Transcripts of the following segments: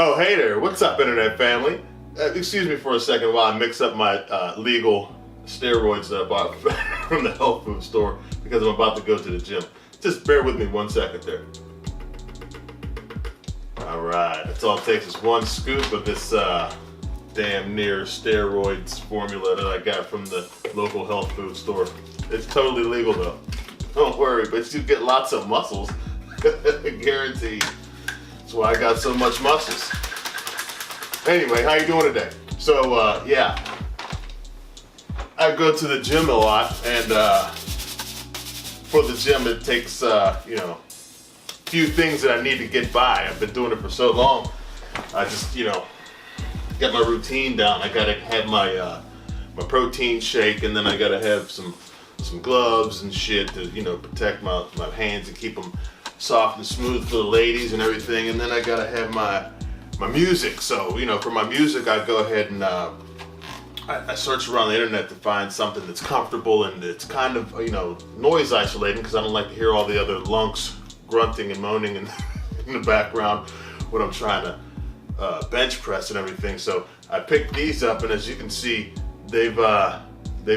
Oh, hey there. What's up, internet family? Excuse me for a second while I mix up my legal steroids that I bought from the health food store because I'm about to go to the gym. Just bear with me 1 second there. All right, that's all it takes is one scoop of this damn near steroids formula that I got from the local health food store. It's totally legal though. Don't worry, but you get lots of muscles. Guaranteed. That's why I got so much muscles. Anyway, how you doing today? So yeah, I go to the gym a lot, and for the gym it takes you know, a few things that I need to get by. I've been doing it for so long. I just, you know, get my routine down. I gotta have my my protein shake, and then I gotta have some gloves and shit to, you know, protect my hands and keep them soft and smooth for the ladies and everything. And then I gotta have my music. So, you know, for my music, I go ahead and I search around the internet to find something that's comfortable and it's kind of, you know, noise isolating, because I don't like to hear all the other lunks grunting and moaning in the background when I'm trying to bench press and everything. So I picked these up, and as you can see, they've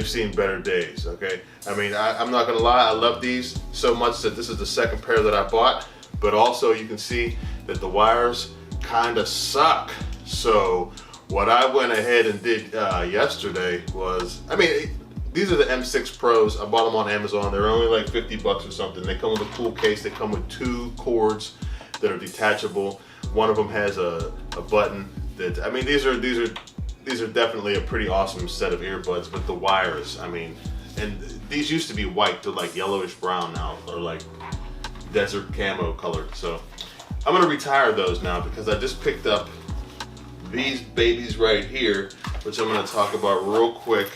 seen better days. Okay, I mean, I'm not gonna lie, I love these so much that this is the second pair that I bought, but also you can see that the wires kind of suck. So what I went ahead and did yesterday was, I mean, these are the M6 Pros. I bought them on Amazon. They're only like 50 bucks or something. They come with a cool case. They come with 2 cords that are detachable. One of them has a button that, I mean, these are definitely a pretty awesome set of earbuds, but the wires, I mean, and these used to be white, they're like yellowish brown now, or like desert camo colored. So I'm gonna retire those now because I just picked up these babies right here, which I'm gonna talk about real quick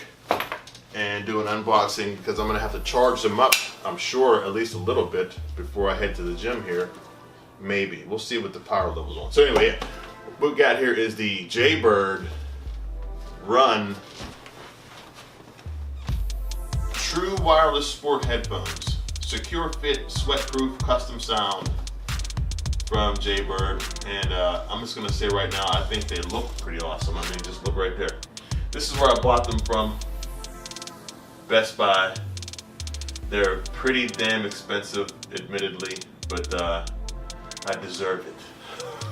and do an unboxing, because I'm gonna have to charge them up, I'm sure, at least a little bit before I head to the gym here. Maybe, we'll see what the power level's on. So anyway, yeah, what we got here is the Jaybird Run True Wireless Sport Headphones. Secure fit, sweat-proof, custom sound from Jaybird. And I'm just gonna say right now, I think they look pretty awesome. I mean, just look right there. This is where I bought them from, Best Buy. They're pretty damn expensive, admittedly, but I deserve it.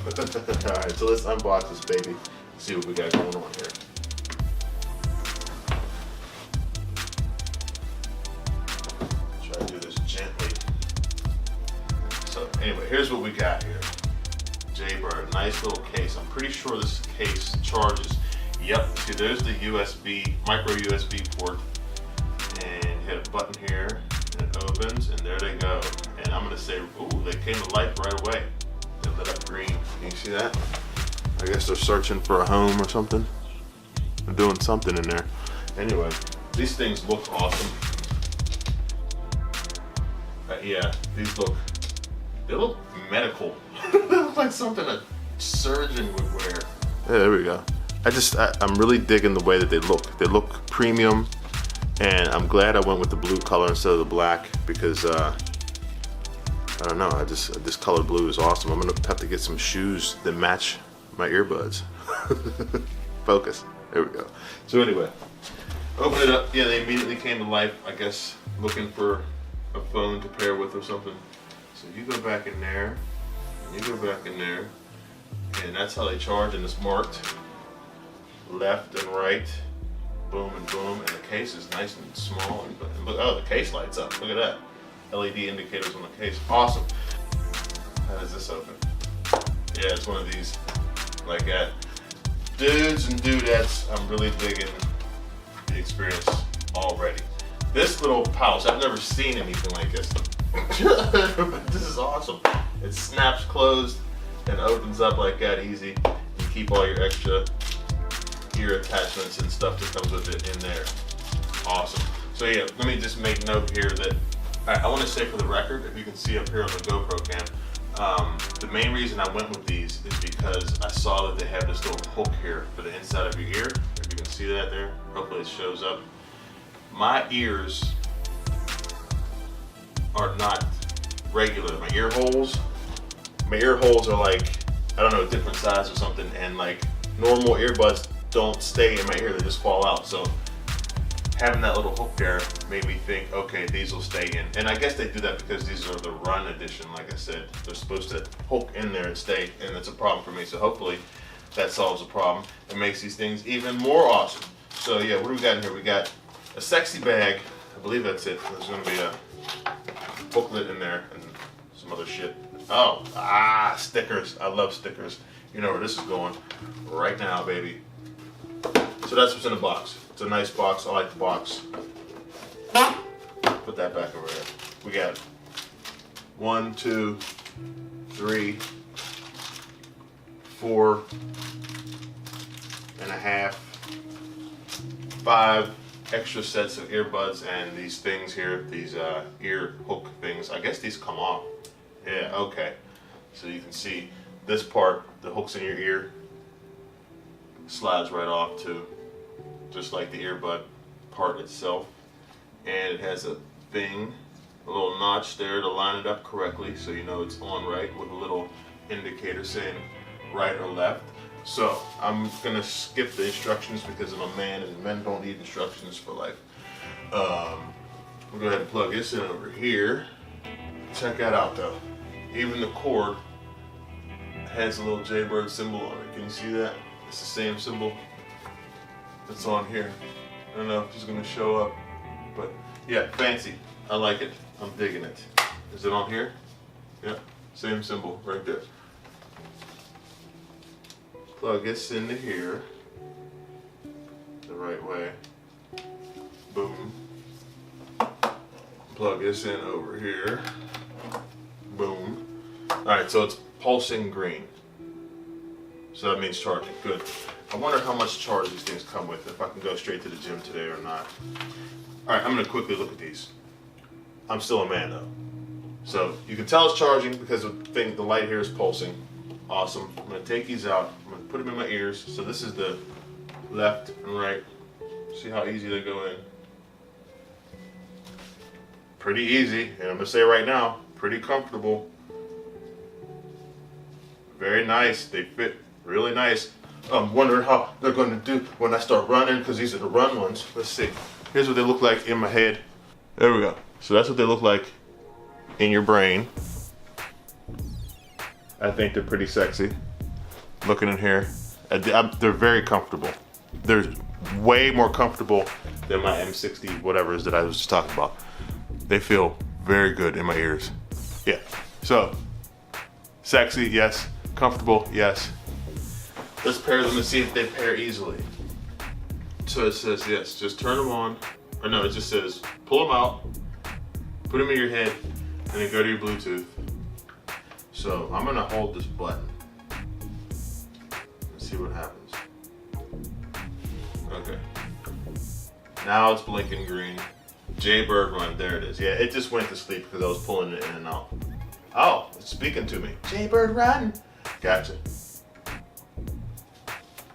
Alright, so let's unbox this baby, see what we got going on here. Try to do this gently. So anyway, here's what we got here. Jaybird, nice little case. I'm pretty sure this case charges. Yep, see there's the USB, micro USB port. And you hit a button here, and it opens, and there they go. And I'm gonna say, ooh, they came to life right away. They lit up green. Can you see that? I guess they're searching for a home or something. They're doing something in there. Anyway, these things look awesome. Yeah, they look medical. They look like something a surgeon would wear. Yeah, there we go. I'm really digging the way that they look. They look premium, and I'm glad I went with the blue color instead of the black, because I don't know, this color blue is awesome. I'm gonna have to get some shoes that match my earbuds. Focus. There we go. So anyway, open it up. Yeah, they immediately came to life, I guess, looking for a phone to pair with or something. So you go back in there, and you go back in there, and that's how they charge, and it's marked left and right. Boom and boom, and the case is nice and small. And look, oh, the case lights up. Look at that. LED indicators on the case. Awesome. How does this open? Yeah, it's one of these like that. Dudes and dudettes, I'm really digging the experience already. This little pouch, I've never seen anything like this. This is awesome. It snaps closed and opens up like that, easy. You keep all your extra ear attachments and stuff that comes with it in there. Awesome. So yeah, let me just make note here that I want to say for the record, if you can see up here on the GoPro cam, the main reason I went with these is because I saw that they have this little hook here for the inside of your ear. If you can see that there, hopefully it shows up. My ears are not regular. My ear holes are like I don't know, a different size or something, and like normal earbuds don't stay in my ear, they just fall out. So having that little hook there made me think, okay, these will stay in. And I guess they do that because these are the Run edition, like I said. They're supposed to hook in there and stay, and it's a problem for me. So hopefully that solves the problem and makes these things even more awesome. So yeah, what do we got in here? We got a sexy bag. I believe that's it. There's gonna be a booklet in there and some other shit. Oh, stickers. I love stickers. You know where this is going right now, baby. So that's what's in the box. It's a nice box. I like the box. Put that back over there. We got 1, 2, 3, 4 and a half, 5 extra sets of earbuds and these things here, these ear hook things. I guess these come off. Yeah, okay. So you can see this part, the hooks in your ear, slides right off too, just like the earbud part itself. And it has a thing, a little notch there to line it up correctly so you know it's on right, with a little indicator saying right or left. So I'm gonna skip the instructions because I'm a man and men don't need instructions for life. We'll go ahead and plug this in over here. Check that out though. Even the cord has a little Jaybird symbol on it. Can you see that? It's the same symbol that's on here. I don't know if it's gonna show up, but yeah, fancy. I like it. I'm digging it. Is it on here? Yep, same symbol right there. Plug this into here the right way. Boom. Plug this in over here. Boom. Alright, so it's pulsing green. So that means charging. Good. I wonder how much charge these things come with, if I can go straight to the gym today or not. Alright, I'm going to quickly look at these. I'm still a man though. So you can tell it's charging because the light here is pulsing. Awesome. I'm going to take these out. I'm going to put them in my ears. So this is the left and right. See how easy they go in. Pretty easy. And I'm going to say right now, pretty comfortable. Very nice. They fit really nice. I'm wondering how they're going to do when I start running, because these are the run ones. Let's see. Here's what they look like in my head. There we go. So that's what they look like in your brain. I think they're pretty sexy. Looking in here, they're very comfortable. They're way more comfortable than my M60 whatever that I was just talking about. They feel very good in my ears. Yeah, so sexy, yes. Comfortable, yes. Let's pair them and see if they pair easily. So it says, yes, just turn them on. Or no, it just says, pull them out, put them in your head, and then go to your Bluetooth. So I'm gonna hold this button and see what happens. Okay. Now it's blinking green. Jaybird Run, there it is. Yeah, it just went to sleep because I was pulling it in and out. Oh, it's speaking to me. Jaybird Run. Gotcha.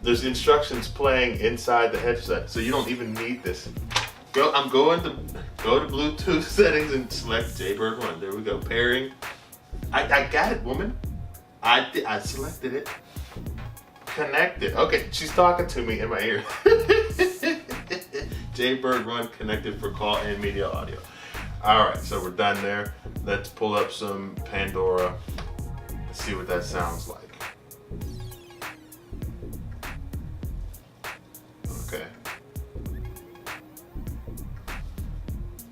There's instructions playing inside the headset, so you don't even need this. I'm going to go to Bluetooth settings and select Jaybird Run. There we go. Pairing. I got it, woman. I selected it. Connected. Okay, she's talking to me in my ear. Jaybird Run connected for call and media audio. All right, so we're done there. Let's pull up some Pandora and see what that sounds like. Okay.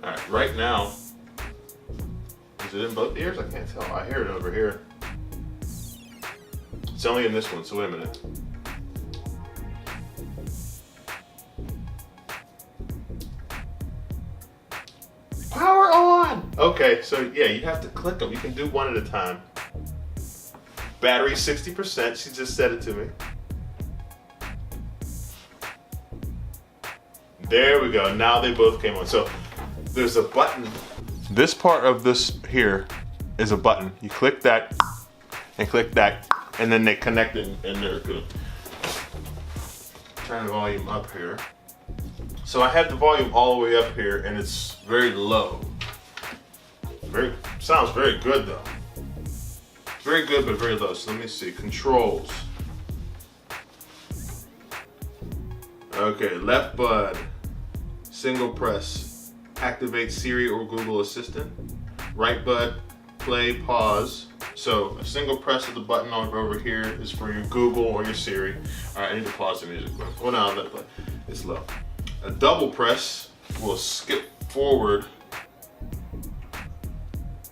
All right, right now, is it in both ears? I can't tell. I hear it over here. It's only in this one, so wait a minute. Power on! Okay, so yeah, you have to click them. You can do one at a time. Battery 60%, she just said it to me. There we go, now they both came on. So there's a button. This part of this here is a button. You click that and click that, and then they connect it and they're good. Turn the volume up here. So I have the volume all the way up here and it's very low. Sounds very good though. Very good, but very low. So let me see, controls. Okay, left bud, single press, activate Siri or Google Assistant. Right bud, play, pause. So a single press of the button over here is for your Google or your Siri. All right, I need to pause the music. Well, no, let it play. It's low. A double press will skip forward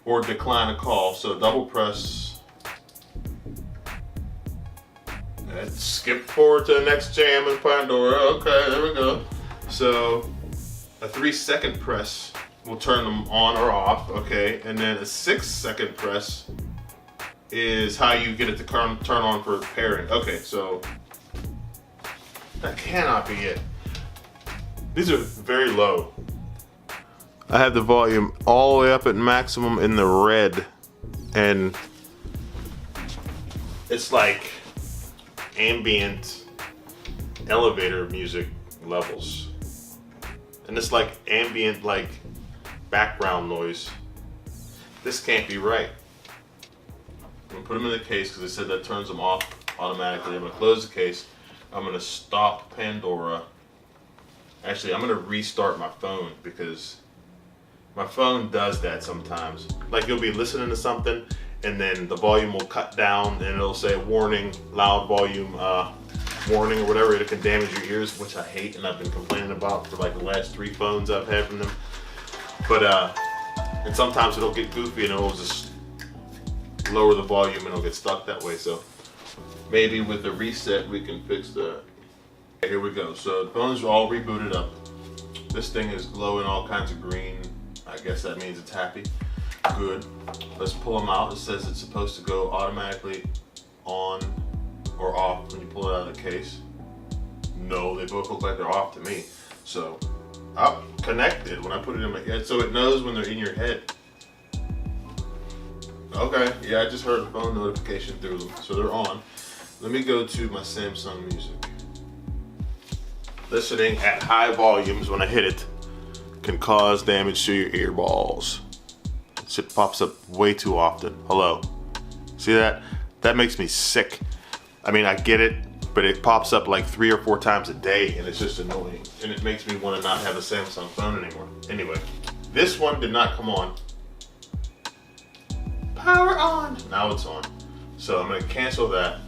or decline a call. So double press, and skip forward to the next jam in Pandora. Okay, there we go. So a 3-second press will turn them on or off, okay? And then a 6-second press is how you get it to turn on for pairing. Okay, so that cannot be it. These are very low. I have the volume all the way up at maximum in the red, and it's like ambient elevator music levels. And it's like ambient, like background noise. This can't be right. I'm gonna put them in the case because they said that turns them off automatically. I'm gonna close the case. I'm gonna stop Pandora. Actually, I'm gonna restart my phone because my phone does that sometimes. Like you'll be listening to something and then the volume will cut down and it'll say warning, loud volume, warning or whatever. It can damage your ears, which I hate and I've been complaining about for like the last 3 phones I've had from them. But and sometimes it'll get goofy and it'll just lower the volume and it'll get stuck that way. So maybe with the reset we can fix that. Okay, here we go. So the phones are all rebooted up. This thing is glowing all kinds of green. I guess that means it's happy. Good. Let's pull them out. It says it's supposed to go automatically on or off when you pull it out of the case. No, they both look like they're off to me. So up, connected when I put it in my head, so it knows when they're in your head. Okay, yeah, I just heard a phone notification through them, so they're on. Let me go to my Samsung Music. Listening at high volumes when I hit it can cause damage to your earballs. Shit pops up way too often. Hello. See that? That makes me sick. I mean, I get it, but it pops up like 3 or 4 times a day and it's just annoying. And it makes me want to not have a Samsung phone anymore. Anyway, this one did not come on. Power on. Now it's on. So I'm gonna cancel that.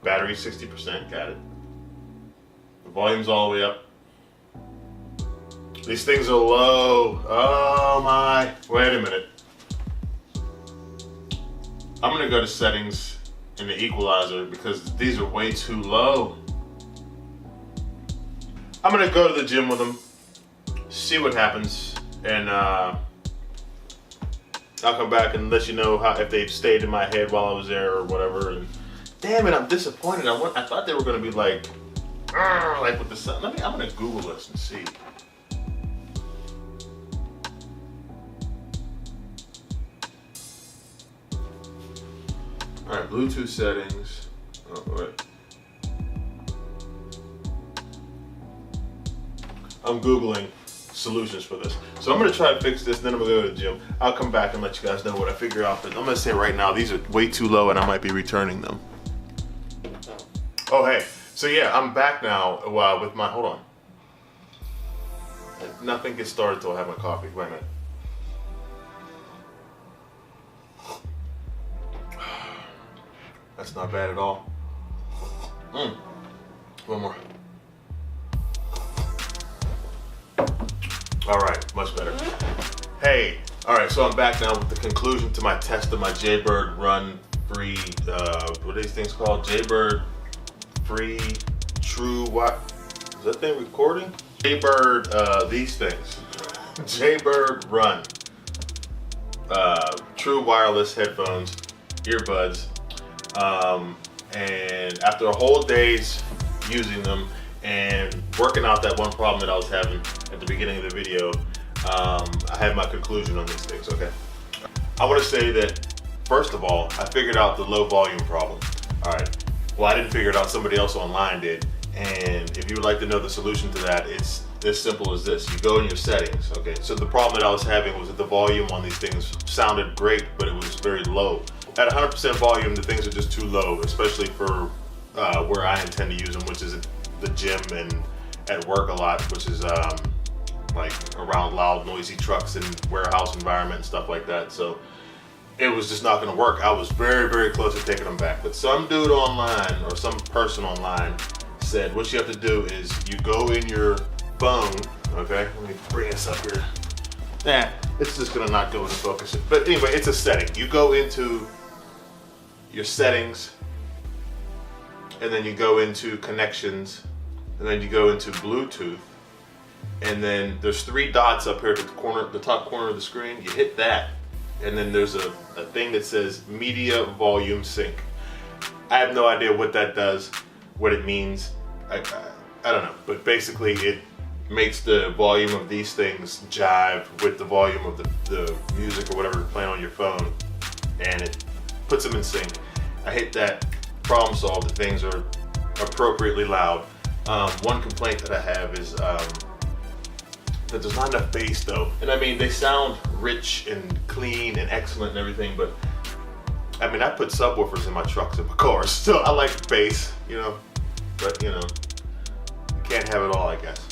Battery 60%, got it. The volume's all the way up. These things are low. Oh my. Wait a minute. I'm gonna go to settings in the equalizer because these are way too low. I'm gonna go to the gym with them, see what happens, and I'll come back and let you know how if they've stayed in my head while I was there or whatever. And damn it, I'm disappointed. I thought they were gonna be like with the sun. I'm gonna Google this and see. All right, Bluetooth settings. Oh, wait. I'm Googling solutions for this. So I'm gonna try to fix this, then I'm gonna go to the gym. I'll come back and let you guys know what I figure out. But I'm gonna say right now, these are way too low and I might be returning them. Oh, hey. So yeah, I'm back now with my, hold on. Nothing gets started till I have my coffee. Wait a minute. That's not bad at all. One more. All right, much better. Hey, all right, so I'm back now with the conclusion to my test of my Jaybird Run Free, what are these things called? Jaybird Free True, what? Is that thing recording? Jaybird, these things. Jaybird Run. True wireless headphones, earbuds. And after a whole day's using them and working out that one problem that I was having at the beginning of the video, I had my conclusion on these things, okay? I want to say that, first of all, I figured out the low volume problem. All right, well, I didn't figure it out, somebody else online did. And if you would like to know the solution to that, it's as simple as this. You go in your settings, okay? So the problem that I was having was that the volume on these things sounded great, but it was very low. At 100% volume, the things are just too low, especially for where I intend to use them, which is at the gym and at work a lot, which is like around loud, noisy trucks and warehouse environment and stuff like that. So it was just not gonna work. I was very, very close to taking them back. But some dude online, or some person online, said what you have to do is you go in your phone, okay? Let me bring this up here. Nah, it's just gonna not go into focus. But anyway, it's a setting. You go into your settings, and then you go into connections, and then you go into Bluetooth, and then there's 3 dots up here at the top corner of the screen. You hit that, and then there's a thing that says media volume sync. I have no idea what that does, what it means. I don't know, but basically it makes the volume of these things jive with the volume of the music or whatever you're playing on your phone, and it puts them in sync. I hit that, problem solved, the things are appropriately loud. One complaint that I have is that there's not enough bass though. And I mean, they sound rich and clean and excellent and everything, but I mean, I put subwoofers in my trucks and my cars, so I like bass, you know, but you know, you can't have it all, I guess.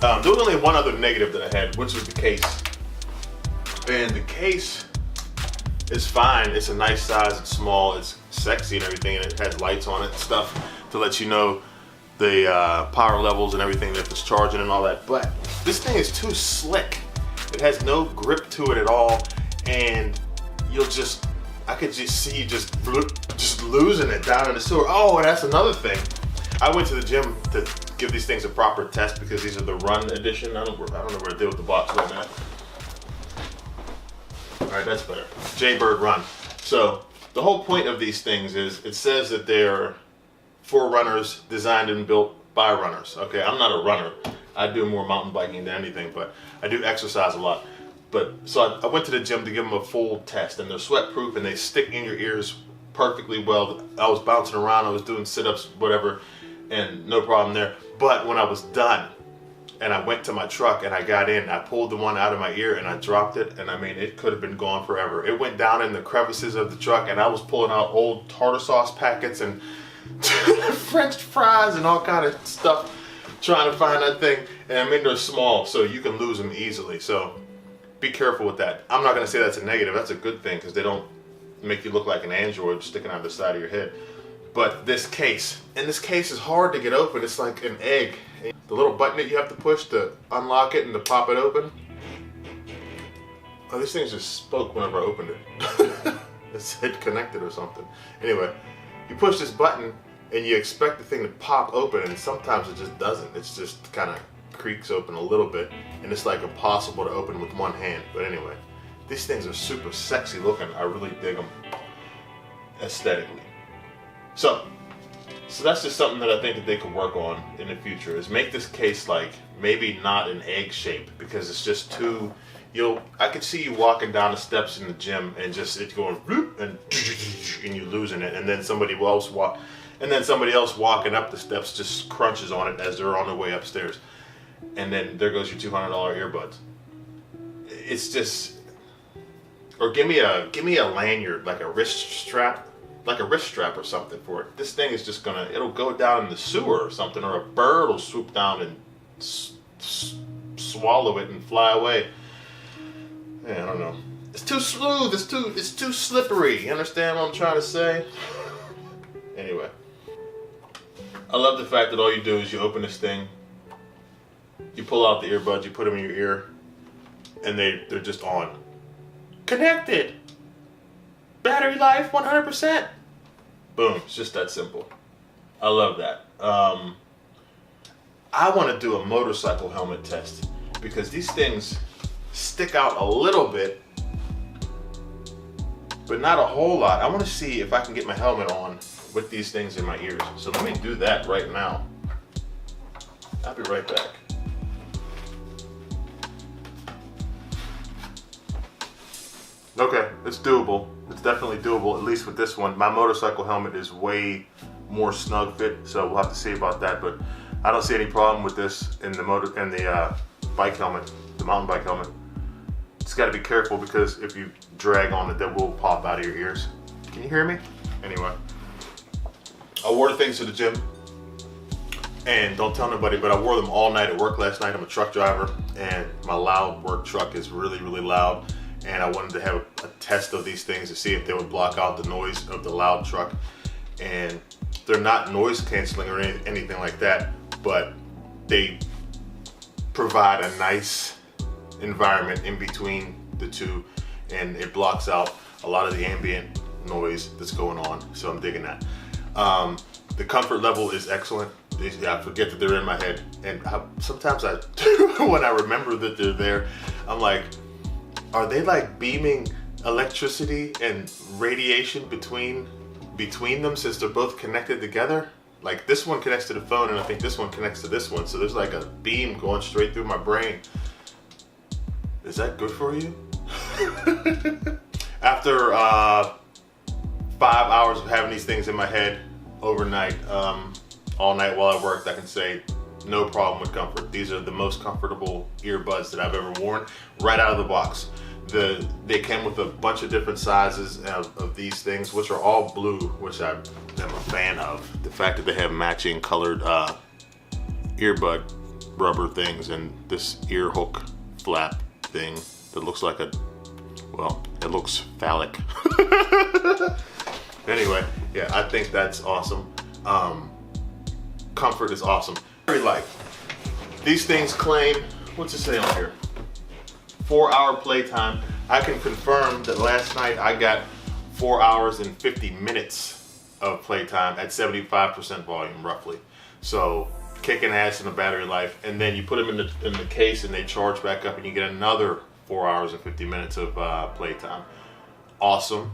There was only one other negative that I had, which was the case. And the case is fine. It's a nice size, it's small, it's sexy and everything, and it has lights on it and stuff to let you know the power levels and everything, if it's charging and all that. But this thing is too slick. It has no grip to it at all, and I could just see you just losing it down in the sewer. Oh, and that's another thing. I went to the gym to give these things a proper test because these are the Run edition. I don't know where to deal with the box right now. All right, that's better. Jaybird Run. So the whole point of these things is it says that they're for runners, designed and built by runners. Okay, I'm not a runner. I do more mountain biking than anything, but I do exercise a lot. But so I went to the gym to give them a full test, and they're sweat proof and they stick in your ears perfectly well. I was bouncing around, I was doing sit-ups, whatever, and no problem there. But when I was done and I went to my truck and I got in, I pulled the one out of my ear and I dropped it, and I mean, it could have been gone forever. It went down in the crevices of the truck, and I was pulling out old tartar sauce packets and French fries and all kind of stuff trying to find that thing. And I mean, they're small, so you can lose them easily. So be careful with that. I'm not going to say that's a negative. That's a good thing, because they don't make you look like an android sticking out the side of your head. But this case is hard to get open. It's like an egg. The little button that you have to push to unlock it and to pop it open. Oh, this thing just spoke whenever I opened it. It said connected or something. Anyway, you push this button and you expect the thing to pop open, and sometimes it just doesn't. It's just kind of creaks open a little bit, and it's like impossible to open with one hand. But anyway, these things are super sexy looking. I really dig them aesthetically. So that's just something that I think that they could work on in the future, is make this case like maybe not an egg shape, because it's just too, I could see you walking down the steps in the gym and just it going bloop, and you losing it, and then somebody else walking up the steps just crunches on it as they're on their way upstairs, and then there goes your $200 earbuds. It's just, or give me a lanyard, like a wrist strap or something for it. This thing is just it'll go down in the sewer or something, or a bird will swoop down and swallow it and fly away. Yeah, I don't know. It's too smooth. It's too slippery. You understand what I'm trying to say? Anyway, I love the fact that all you do is you open this thing, you pull out the earbuds, you put them in your ear, and they're just on. Connected. Battery life 100%. Boom. It's just that simple. I love that. I want to do a motorcycle helmet test, because these things stick out a little bit, but not a whole lot. I want to see if I can get my helmet on with these things in my ears. So let me do that right now. I'll be right back. Okay, it's doable. It's definitely doable, at least with this one. My motorcycle helmet is way more snug fit, so we'll have to see about that. But I don't see any problem with this in the bike helmet, the mountain bike helmet. Just got to be careful because if you drag on it, that will pop out of your ears. Can you hear me? Anyway, I wore the things to the gym, and don't tell nobody, but I wore them all night at work last night. I'm a truck driver, and my loud work truck is really, really loud, and I wanted to have a test of these things to see if they would block out the noise of the loud truck. And they're not noise canceling or anything like that, but they provide a nice environment in between the two, and it blocks out a lot of the ambient noise that's going on, so I'm digging that. The comfort level is excellent. I forget that they're in my head, and sometimes when I remember that they're there, I'm like, are they like beaming electricity and radiation between them, since they're both connected together? Like this one connects to the phone, and I think this one connects to this one, so there's like a beam going straight through my brain. Is that good for you? After 5 hours of having these things in my head overnight, all night while I worked, I can say no problem with comfort. These are the most comfortable earbuds that I've ever worn right out of the box. They came with a bunch of different sizes of these things, which are all blue, which I am a fan of. The fact that they have matching colored earbud rubber things and this ear hook flap thing that looks like well, it looks phallic. Anyway, yeah, I think that's awesome. Comfort is awesome. Battery life. These things claim, what's it say on here? 4-hour playtime. I can confirm that last night I got 4 hours and 50 minutes of playtime at 75% volume, roughly. So kicking ass in the battery life, and then you put them in the case and they charge back up, and you get another 4 hours and 50 minutes of playtime. Awesome.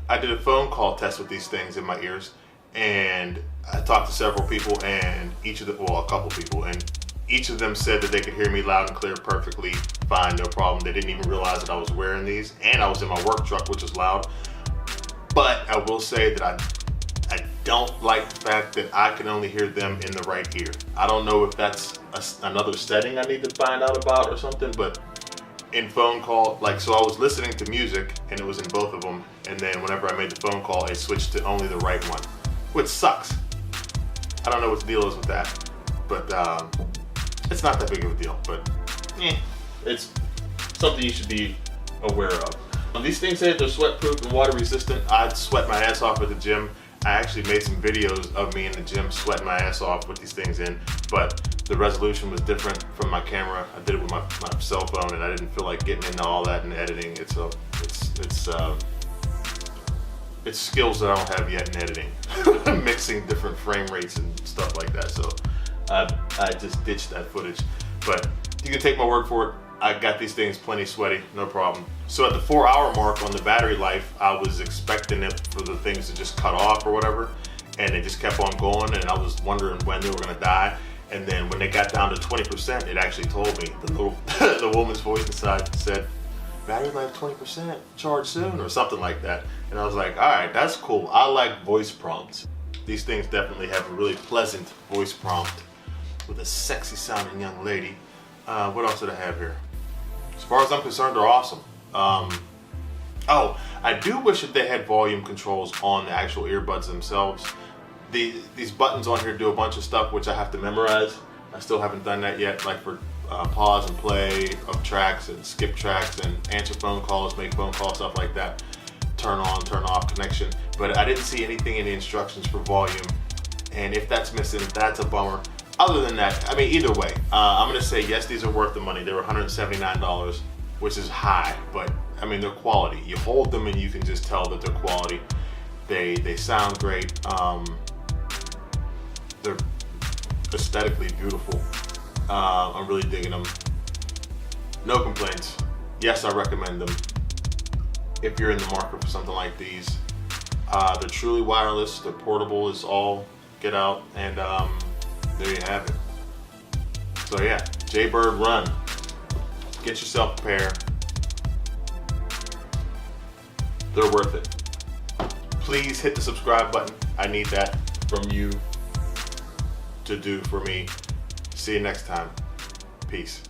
I did a phone call test with these things in my ears, and I talked to several people, and a couple people, and each of them said that they could hear me loud and clear perfectly fine, no problem. They didn't even realize that I was wearing these, and I was in my work truck, which is loud. But I will say that I don't like the fact that I can only hear them in the right ear. I don't know if that's another setting I need to find out about or something, but in phone call, so I was listening to music and it was in both of them, and then whenever I made the phone call, it switched to only the right one, which sucks. I don't know what the deal is with that, but it's not that big of a deal, but it's something you should be aware of. These things say they're sweat proof and water resistant. I'd sweat my ass off at the gym. I actually made some videos of me in the gym sweating my ass off with these things in, but the resolution was different from my camera. I did it with my cell phone, and I didn't feel like getting into all that and editing. It's skills that I don't have yet in editing, mixing different frame rates and stuff like that. So I just ditched that footage, but you can take my word for it. I got these things plenty sweaty, no problem. So at the 4-hour mark on the battery life, I was expecting it for the things to just cut off or whatever, and they just kept on going, and I was wondering when they were gonna die. And then when they got down to 20%, it actually told me, the woman's voice inside said, battery life 20%, charge soon, or something like that. And I was like, all right, that's cool. I like voice prompts. These things definitely have a really pleasant voice prompt with a sexy sounding young lady. What else did I have here? As far as I'm concerned, they're awesome. Oh, I do wish that they had volume controls on the actual earbuds themselves. These buttons on here do a bunch of stuff which I have to memorize. I still haven't done that yet, like for pause and play of tracks and skip tracks and answer phone calls, make phone calls, stuff like that. Turn on, turn off connection. But I didn't see anything in the instructions for volume. And if that's missing, that's a bummer. Other than that, I mean, either way, I'm gonna say yes, these are worth the money. They were $179, which is high, but I mean, they're quality. You hold them and you can just tell that they're quality. They sound great. They're aesthetically beautiful. I'm really digging them. No complaints. Yes, I recommend them if you're in the market for something like these. They're truly wireless. They're portable as all get out, and there you have it. So yeah, Jaybird run. Get yourself a pair. They're worth it. Please hit the subscribe button. I need that from you. to do for me. See you next time. Peace.